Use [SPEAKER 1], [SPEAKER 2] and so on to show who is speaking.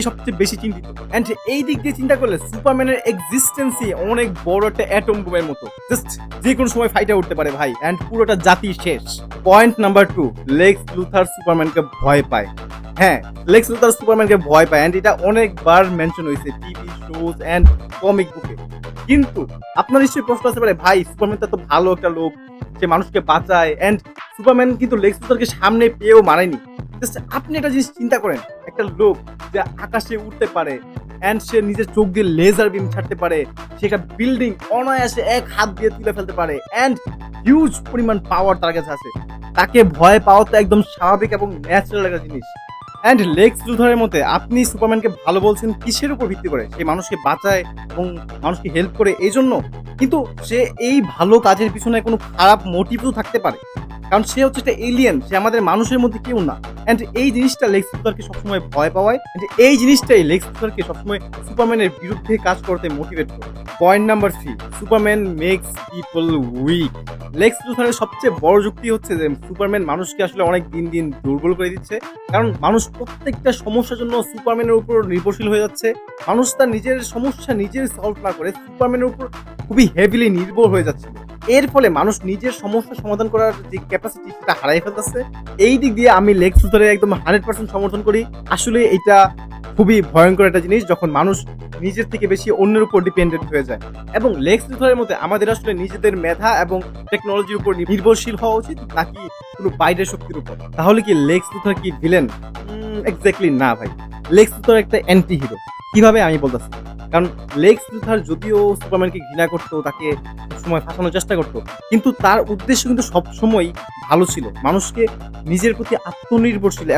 [SPEAKER 1] সবচেয়ে বেশি চিন্তিত। অ্যান্ড এই দিক দিয়ে চিন্তা করলে সুপারম্যানের এক্সিস্টেন্সই অনেক বড় একটা অ্যাটম বোমের মতো। জাস্ট যে কোনো সময় ফাইটে উঠতে পারে ভাই, অ্যান্ড পুরোটা জাতি শেষ। পয়েন্ট নাম্বার 2, লেক্স লুথার সুপারম্যানকে ভয় পায়। হ্যাঁ, লেক্স লুথার সুপারম্যানকে ভয় পায়, অ্যান্ড এটা অনেকবার মেনশন হয়েছে টিভি শোজ অ্যান্ড কমিক বুকে। কিন্তু আপনার নিশ্চয়ই প্রশ্ন আসতে পারে, ভাই সুপারম্যানটা তো ভালো একটা লোক, সে মানুষকে বাঁচায়, অ্যান্ড সুপারম্যান কিন্তু লেক্স লুথারকে সামনে পেয়েও মারেনি। জাস্ট আপনি একটা জিনিস চিন্তা করেন, একটা লোক যে আকাশে উঠতে পারে, অ্যান্ড সে নিজের চোখ দিয়ে লেজার বিম ছাড়তে পারে, সে একটা বিল্ডিং অনায়াসে এক হাত দিয়ে তুলে ফেলতে পারে, অ্যান্ড হিউজ পরিমাণ পাওয়ার তার কাছে আছে। তাকে ভয় পাওয়া তো একদম স্বাভাবিক এবং ন্যাচারাল একটা জিনিস। অ্যান্ড লেক্স লুথারের মতে আপনি সুপারম্যানকে ভালো বলছেন কিসের উপর ভিত্তি করে? সে মানুষকে বাঁচায় এবং মানুষকে হেল্প করে এই জন্য, কিন্তু সে এই ভালো কাজের পিছনে কোনো খারাপ মোটিভও থাকতে পারে, কারণ সে হচ্ছে একটা এলিয়েন, সে আমাদের মানুষের মধ্যে কেউ না। অ্যান্ড এই জিনিসটা লেক্স লুথারকে সবসময় ভয় পাওয়ায়, and এই জিনিসটাই লেক্স লুথারকে সবসময় সুপারম্যানের বিরুদ্ধে কাজ করতে মোটিভেট করে। Point number 3, Superman makes people weak. Lex লুথারের সবচেয়ে বড় যুক্তি হচ্ছে যে সুপারম্যান মানুষকে আসলে অনেক দিন দিন দুর্বল করে দিচ্ছে, কারণ মানুষ প্রত্যেকটা সমস্যার জন্য সুপারম্যানের উপর নির্ভরশীল হয়ে যাচ্ছে। মানুষ তার নিজের সমস্যা নিজের সলভ না করে সুপারম্যানের উপর খুবই হেভিলি নির্ভর হয়ে যাচ্ছে। এর ফলে মানুষ নিজের সমস্যা সমাধান করার যে ক্যাপাসিটি সেটা হারাই ফেলতেছে। এই দিক দিয়ে আমি লেক্স লুথারের একদম 100% সমর্থন করি। আসলে এটা খুবই ভয়ঙ্কর একটা জিনিস যখন মানুষ নিজের থেকে বেশি অন্যের উপর ডিপেন্ডেন্ট হয়ে যায়। এবং লেক্স লুথারের মধ্যে আমাদের আসলে নিজেদের মেধা এবং টেকনোলজির উপর নির্ভরশীল হওয়া উচিত, নাকি কোনো বাইরের শক্তির উপর? তাহলে কি লেক্স লুথার কি ভিলেন? এক্স্যাক্টলি না ভাই, লেক্স লুথার একটা অ্যান্টি হিরো। কিভাবে আমি বলতেছি, কারণ লেক্স লুথার যদিও সুপারম্যানকে ঘৃণা করতো, তাকে সবসময় ফাঁসানোর চেষ্টা করতো, কিন্তু তার উদ্দেশ্য কিন্তু সবসময় ভালো ছিল, মানুষকে নিজের প্রতি আত্মনির্ভরশীল